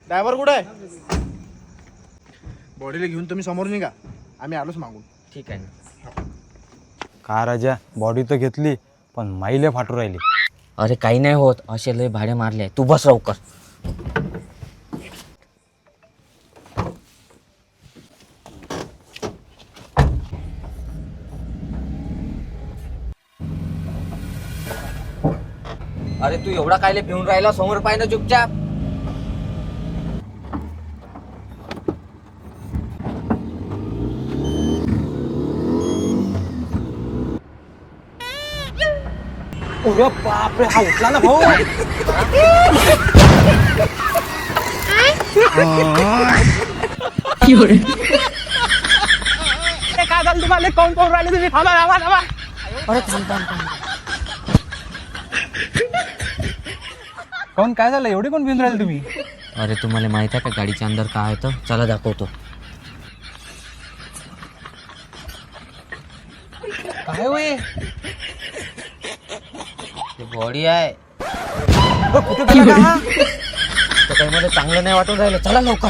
Driver कुठे आहे? बॉडीला घेऊन तुम्ही समोर निघा, आम्ही आलोच मागून. ठीक आहे ना. का राजा, बॉडी तर घेतली पण माईले फाटू राहिली. अरे काही नाही होत, असे लय भाडे मारले. तू बस लवकर. अरे तू एवढा कायले भिवून राहिला? समोर पाय ना चुपचाप. अरे बापरे, हा उठला ना भाऊ. काय झालं तुम्हाला? कोण कोण राहिले तुम्ही? थांबा थांबा थांबा. अरे थांब थांब थांब. कोण, काय झालं? एवढे कोण भिवून राहिले तुम्ही? अरे तुम्हाला माहित आहे का गाडीच्या अंदर काय आहे? तर चला दाखवतो. काय होय? बॉडी आहे. कुठे गेला का हा? तर काही मला चांगलं नाही वाटून राहिलं. चला लवकर.